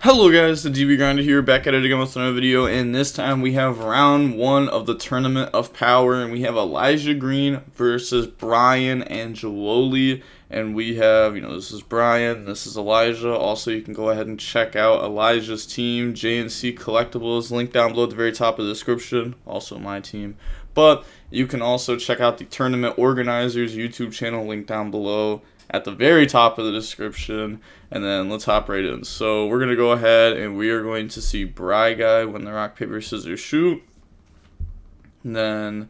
Hello guys, the DB Grinder here, back at it again with another video, and this time we have round 1 of the Tournament of Power, and we have Elijah Green versus Bryan Angiuoli, and we have, this is Bryan, this is Elijah. Also, you can go ahead and check out Elijah's team, JNC Collectibles, link down below at the very top of the description, also my team. But you can also check out the Tournament Organizers YouTube channel, link down below at the very top of the description, and then let's hop right in. So we're going to go ahead and we are going to see Bry Guy win the rock, paper, scissors, shoot. And then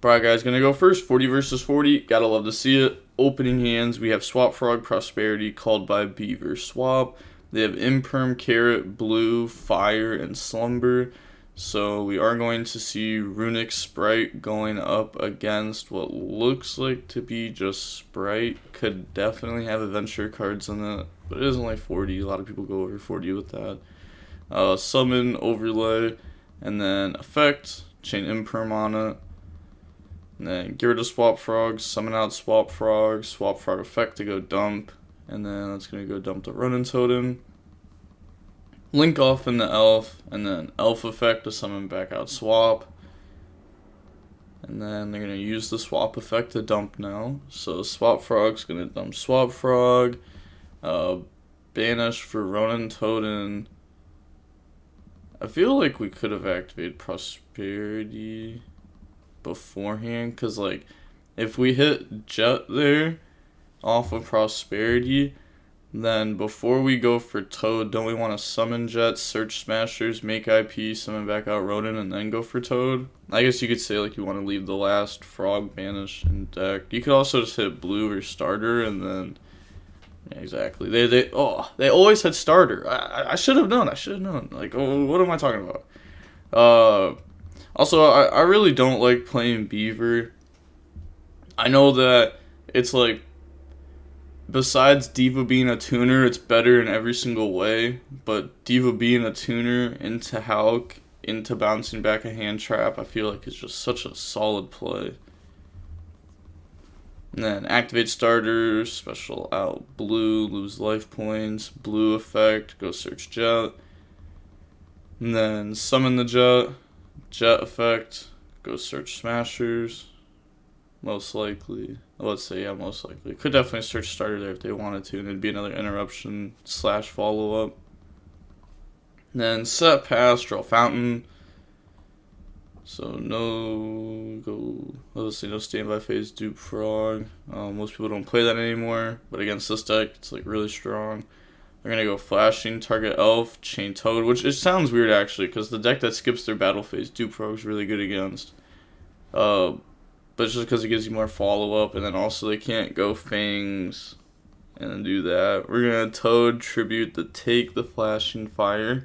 Bry Guy's going to go first, 40 versus 40, gotta love to see it. Opening hands, we have Swap Frog, Prosperity, called by Beaver, Swap. They have Imperm, Carrot, Blue, Fire, and Slumber. So we are going to see Runic Sprite going up against what looks like to be just Sprite. Could definitely have adventure cards in it, but it is only 40. A lot of people go over 40 with that. Summon, Overlay, and then Effect, chain Imperm on it. And then get rid of Swap Frog, summon out Swap Frog Effect to go dump, and then that's going to go dump the Running Totem. Link off in the Elf, and then Elf Effect to summon back out Swap. And then they're going to use the Swap Effect to dump now. So Swap Frog's going to dump Swap Frog. Banish for Ronin Totem. I feel like we could have activated Prosperity beforehand, because like if we hit Jet there off of Prosperity, then before we go for Toad, don't we want to summon Jet, search Smashers, make IP, summon back out Rodent, and then go for Toad? I guess you could say like you want to leave the last Frog banish in deck. You could also just hit Blue or Starter, and then yeah, exactly. They always had Starter. I should have known. Like, oh, what am I talking about? Also, I really don't like playing Beaver. I know that it's like, besides Diva being a tuner, it's better in every single way, but Diva being a tuner into Hulk, into bouncing back a hand trap, I feel like it's just such a solid play. And then activate Starter, special out Blue, lose life points, Blue Effect, go search Jet. And then summon the Jet Effect, go search Smashers. Most likely. Let's say, yeah, most likely. Could definitely search Starter there if they wanted to, and it'd be another interruption / follow-up. Then set pass, draw Fountain. So let's see, no standby phase, dupe Frog. Most people don't play that anymore, but against this deck, it's like really strong. They're gonna go flashing, target Elf, chain Toad, which it sounds weird actually, because the deck that skips their battle phase, dupe Frog is really good against. But it's just because it gives you more follow-up, and then also they can't go Fangs and then do that. We're going to Toad Tribute to take the Flashing Fire,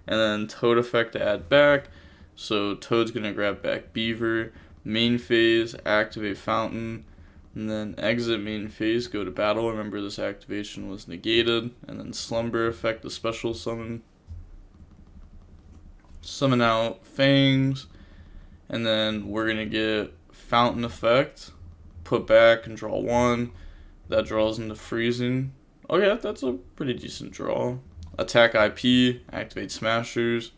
and then Toad Effect to add back. So Toad's going to grab back Beaver. Main phase, activate Fountain, and then exit main phase, go to battle. Remember this activation was negated, and then Slumber Effect, the special summon. Summon out Fangs, and then we're going to get Fountain Effect, put back and draw 1. That draws into freezing. Okay, that's a pretty decent draw. Attack IP, activate Smashers,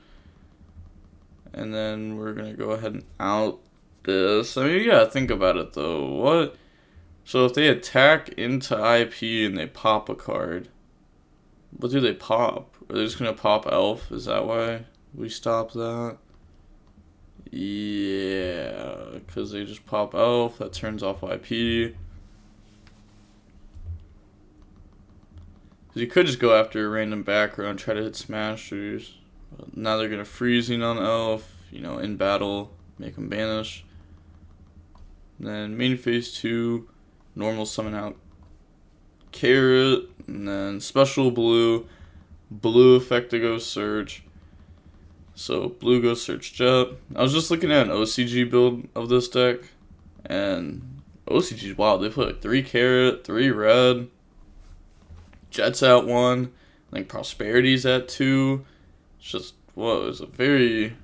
and then we're gonna go ahead and out this. I mean, you gotta think about it though. What? So if they attack into IP and they pop a card, what do they pop? Are they just gonna pop Elf? Is that why we stop that? Yeah, because they just pop Elf, that turns off IP. Because you could just go after a random background, try to hit Smashers. But now they're going to freezing on Elf, in battle, make them banish. And then main phase 2, normal summon out Carrot, and then special Blue Effect to go search. So Blue goes search Jet. I was just looking at an OCG build of this deck, and OCG's wild. They put like 3 Carrot, 3 Red, Jet's at 1, I think Prosperity's at 2. It's just, whoa, it's a very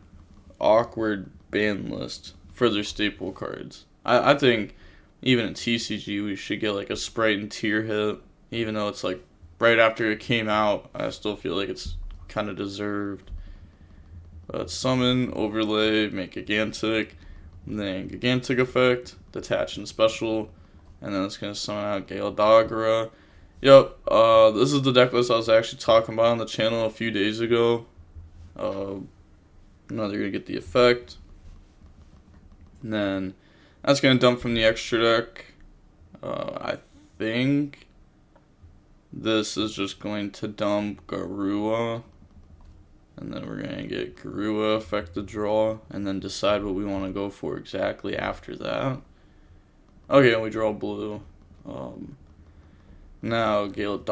awkward ban list for their staple cards. I think even in TCG we should get like a Sprite and Tier hit, even though it's like right after it came out. I still feel like it's kind of deserved. But summon, overlay, make gigantic, and then gigantic effect, detach and special, and then it's gonna summon out Gale. Yep, this is the deck list I was actually talking about on the channel a few days ago. Now they're gonna get the effect, and then that's gonna dump from the extra deck. I think this is just going to dump Garua, and then we're gonna get Garua, affect the draw, and then decide what we want to go for exactly after that. Okay, and we draw blue. Now Gale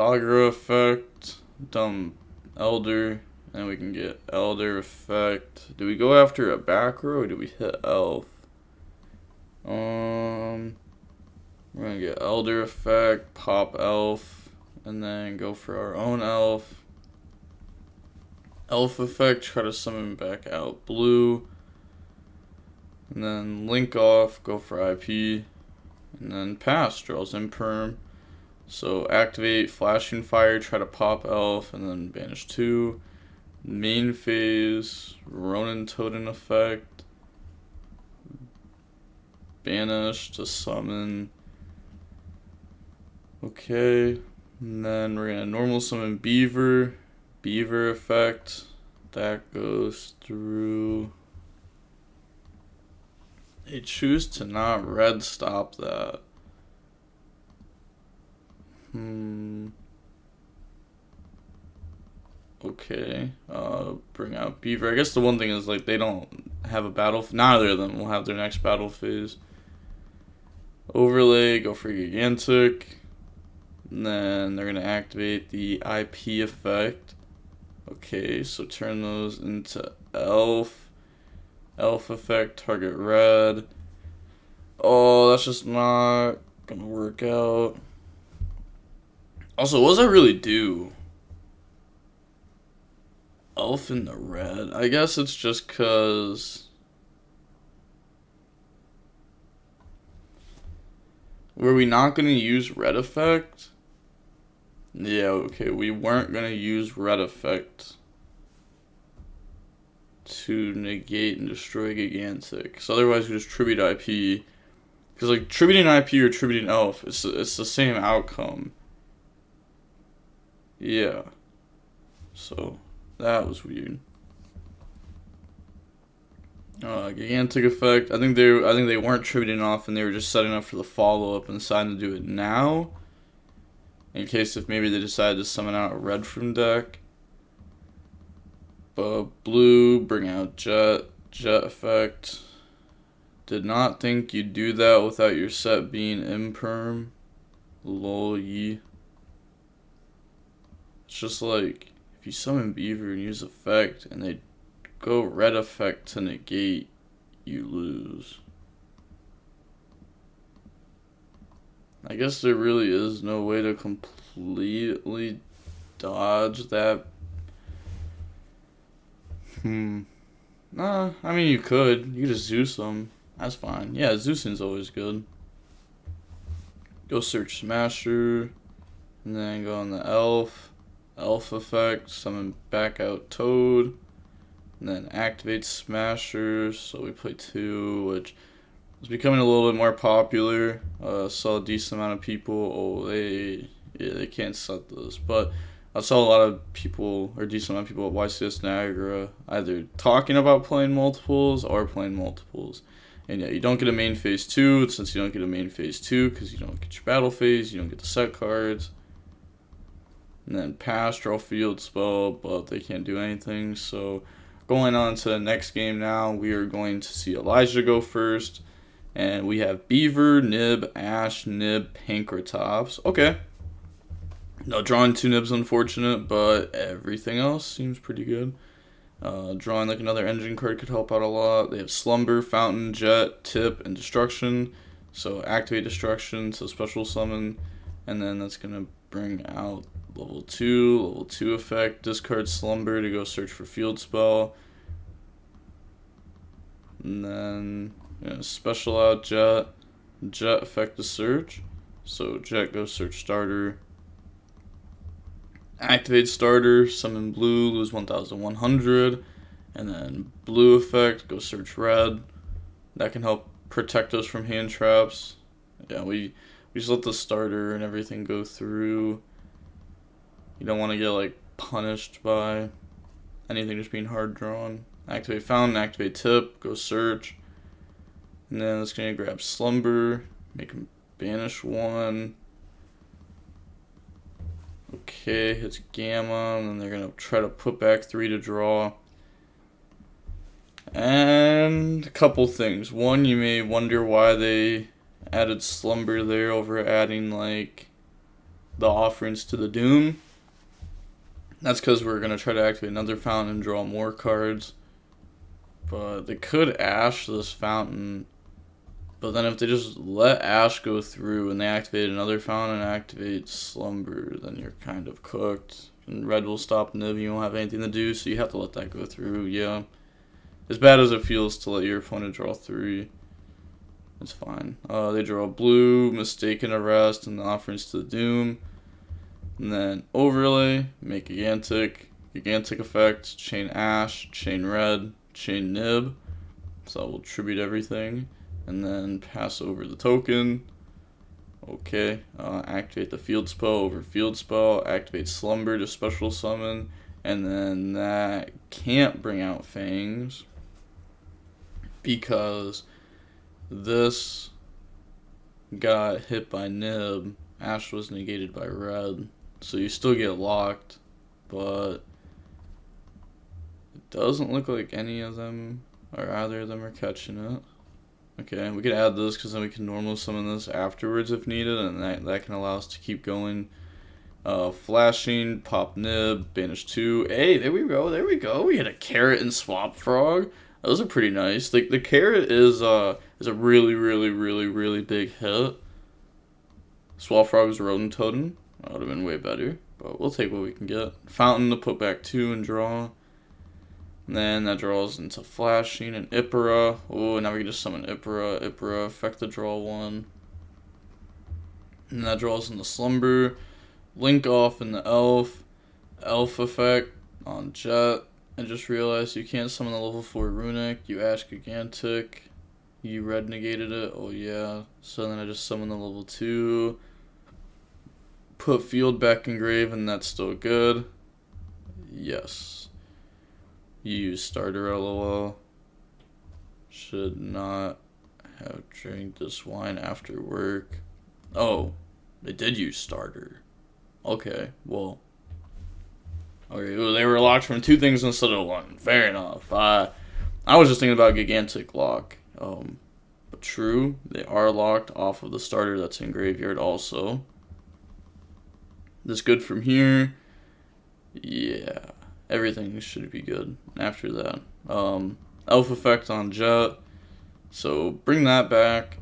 effect, dump Elder, and we can get Elder effect. Do we go after a back row or do we hit Elf? We're gonna get Elder effect, pop Elf, and then go for our own Elf. Elf effect, try to summon back out blue. And then link off, go for IP. And then pass, draws Imperm. So activate Flashing Fire, try to pop Elf, and then banish 2. Main phase, Ronin Totem effect. Banish to summon. Okay. And then we're gonna normal summon Beaver. Beaver effect. That goes through. They choose to not red stop that. Okay. Bring out Beaver. I guess the one thing is, like, they don't have a battle. Neither of them will have their next battle phase. Overlay, go for gigantic. And then they're gonna activate the IP effect. Okay, so turn those into Elf. Elf effect, target red. Oh, that's just not gonna work out. Also, what does that really do? Elf in the red. I guess it's just cause were we not gonna use red effect? Yeah, okay, we weren't gonna use red effect to negate and destroy gigantic. So otherwise we just tribute IP. Because, like, tributing IP or tributing Elf, it's the same outcome. Yeah. So that was weird. Gigantic effect. I think they weren't tributing off and they were just setting up for the follow up and deciding to do it now. In case if maybe they decided to summon out a red from deck. But blue, bring out Jet effect. Did not think you'd do that without your set being imperm. Lol ye. It's just like, if you summon Beaver and use effect and they go red effect to negate, you lose. I guess there really is no way to completely dodge that. Nah, I mean you could. You could just Zeus them. That's fine. Yeah, Zeusing's always good. Go search Smasher. And then go on the Elf. Elf effect. Summon back out Toad. And then activate Smasher. So we play 2, which is becoming a little bit more popular. Saw a decent amount of people. Oh, they can't set this. But I saw a lot of people, or a decent amount of people at YCS Niagara, either talking about playing multiples or playing multiples. And yeah, you don't get a main phase 2, since you don't get a main phase 2, because you don't get your battle phase, you don't get the set cards. And then pass, draw field spell, but they can't do anything. So going on to the next game now, we are going to see Elijah go first. And we have Beaver, Nib, Ash, Nib, Pankratops. Okay. No, drawing 2 Nibs unfortunate, but everything else seems pretty good. Drawing like another engine card could help out a lot. They have Slumber, Fountain, Jet, Tip, and Destruction. So activate Destruction, so special summon. And then that's going to bring out level 2 effect. Discard Slumber to go search for field spell. And then special out Jet. Jet effect to search. So Jet goes search starter. activate starter, summon blue, lose 1100, and then blue effect, go search red. That can help protect us from hand traps. Yeah, we just let the starter and everything go through. You don't want to get like punished by anything just being hard drawn. Activate fountain, activate tip, go search. And then it's going to grab slumber, make him banish one. Okay, hits gamma, and then they're going to try to put back 3 to draw. And a couple things. One, you may wonder why they added slumber there over adding like the offerings to the doom. That's because we're going to try to activate another fountain and draw more cards. But they could ash this fountain. But then if they just let ash go through and they activate another fountain and activate slumber, then you're kind of cooked. And red will stop Nib, you won't have anything to do, so you have to let that go through, yeah. As bad as it feels to let your opponent draw 3, it's fine. They draw blue, mistaken arrest, and the offerings to the doom. And then overlay, make gigantic effect, chain ash, chain red, chain nib. So that will tribute everything. And then pass over the token. Okay, activate the field spell over field spell, activate slumber to special summon, and then that can't bring out fangs because this got hit by nib. Ash was negated by red, so you still get locked, but it doesn't look like any of them or either of them are catching it. Okay, we could add this because then we can normal summon this afterwards if needed, and that can allow us to keep going. Flashing, pop nib, banish 2. Hey, there we go. We had a carrot and swap frog. Those are pretty nice. Like the carrot is a really big hit. Swap frog is rodent totem. That would have been way better, but we'll take what we can get. Fountain to put back 2 and draw. And then that draws into flashing and Ipera. Oh, now we can just summon Ipera. Ipera, effect the draw 1. And that draws into slumber. Link off in the elf. Elf effect on Jet. I just realized you can't summon the level 4 runic. You ash gigantic. You red negated it. Oh yeah. So then I just summon the level 2. Put field back in grave and that's still good. Yes. You use starter LOL. Should not have drank this wine after work. Oh, they did use starter. Okay, well. Okay, well, they were locked from 2 things instead of 1. Fair enough. I was just thinking about gigantic lock. But true, they are locked off of the starter that's in graveyard also. This good from here. Yeah. Everything should be good after that. Elf effect on Jet. So bring that back.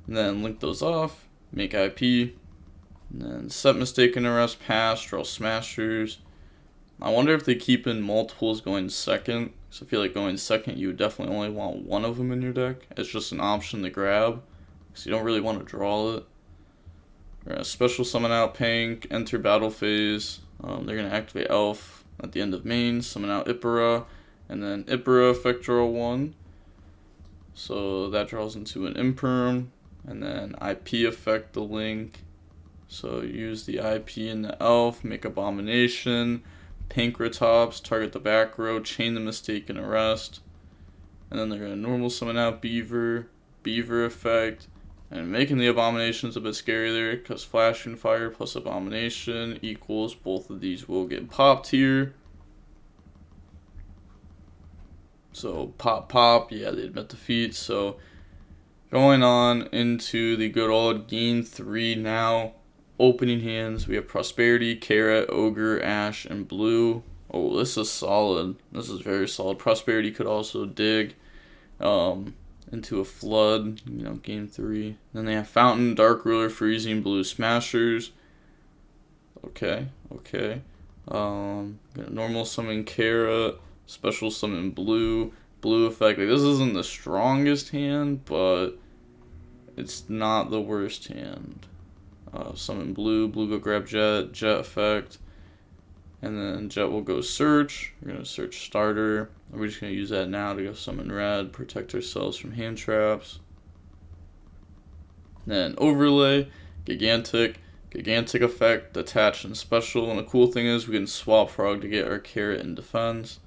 And then link those off. Make IP. And then set mistaken arrest, pass, draw smashers. I wonder if they keep in multiples going second. So I feel like going second you would definitely only want 1 of them in your deck. It's just an option to grab. So you don't really want to draw it. We're going to special summon out Pink, enter battle phase. They're going to activate Elf at the end of main, summon out Ipera, and then Ipera effect draw 1. So that draws into an Imperm, and then IP effect the link. So use the IP in the Elf, make Abomination, Pankratops, target the back row, chain the mistaken arrest. And then they're going to normal summon out Beaver, Beaver effect, and making the Abominations a bit scary there, because Flash and Fire plus Abomination equals both of these will get popped here. So pop, yeah, they admit defeat. So going on into the good old game 3 now. Opening hands, we have Prosperity, Carrot, Ogre, Ash, and Blue. Oh, this is solid. This is very solid. Prosperity could also dig. Into a flood, game 3. Then they have Fountain, Dark Ruler, Freezing, Blue Smashers. Okay. Gonna normal summon Carrot, special summon Blue effect. Like, this isn't the strongest hand, but it's not the worst hand. Summon Blue go grab Jet effect. And then Jet will go search. We're going to search starter. We're just going to use that now to go summon red, protect ourselves from hand traps. Then overlay, gigantic effect, detach, and special. And the cool thing is we can swap frog to get our carrot in defense.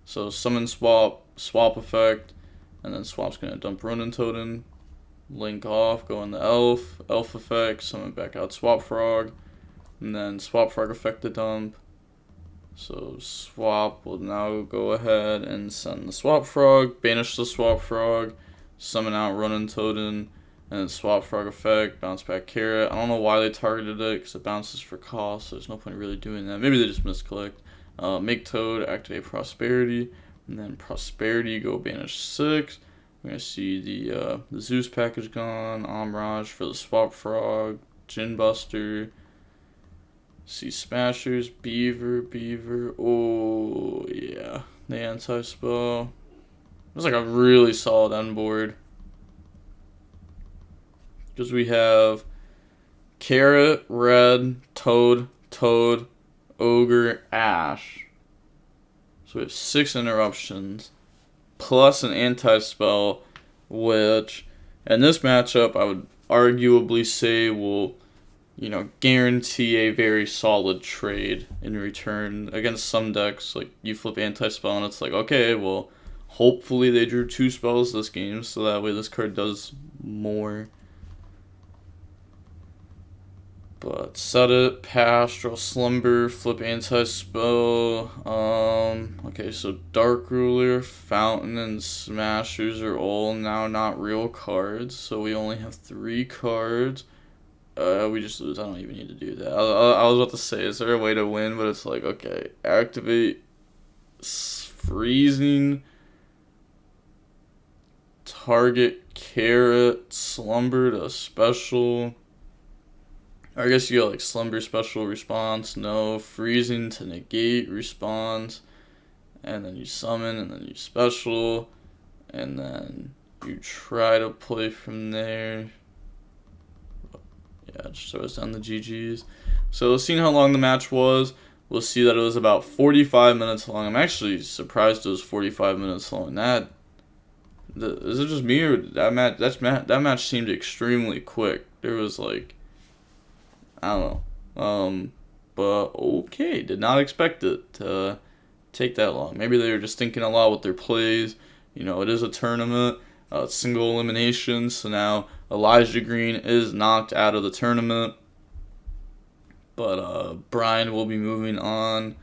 So summon swap effect, and then swap's going to dump Ronin Totem. Link off, go in the elf effect, summon back out swap frog, and then swap frog effect to dump. So swap will now go ahead and send the swap frog, banish the swap frog, summon out Ronin Totem, and then swap frog effect, bounce back carrot. I don't know why they targeted it, because it bounces for cost, so there's no point really doing that. Maybe they just misclicked. Make Toad, activate prosperity, and then prosperity, go banish 6. We're going to see the Zeus package gone, Omraj for the swap frog, Jin Buster. See Smashers, Beaver. Oh, yeah. The anti-spell. It was like a really solid end board. Because we have Carrot, Red, Toad, Ogre, Ash. So we have 6 interruptions. Plus an anti-spell, which in this matchup I would arguably say will, guarantee a very solid trade in return. Against some decks, like, you flip anti-spell and it's like, okay, well, hopefully they drew 2 spells this game, so that way this card does more. But set it, pass, draw slumber, flip anti-spell. Okay, so Dark Ruler, Fountain, and Smashers are all now not real cards, so we only have 3 cards. We just lose. I don't even need to do that. I was about to say, is there a way to win? But it's like, okay, activate freezing, target carrot, slumber to special. I guess you got like slumber special response, no, freezing to negate response, and then you summon, and then you special, and then you try to play from there. Yeah, just throws down the GGs. So seeing how long the match was, we'll see that it was about 45 minutes long. I'm actually surprised it was 45 minutes long. Is it just me, or that match seemed extremely quick? There was like, I don't know. But okay, did not expect it to take that long. Maybe they were just thinking a lot with their plays. It is a tournament, single elimination, so now Elijah Green is knocked out of the tournament. But Bryan will be moving on.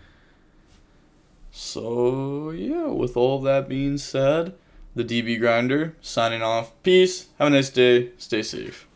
So yeah, with all that being said, the DB Grinder signing off. Peace. Have a nice day. Stay safe.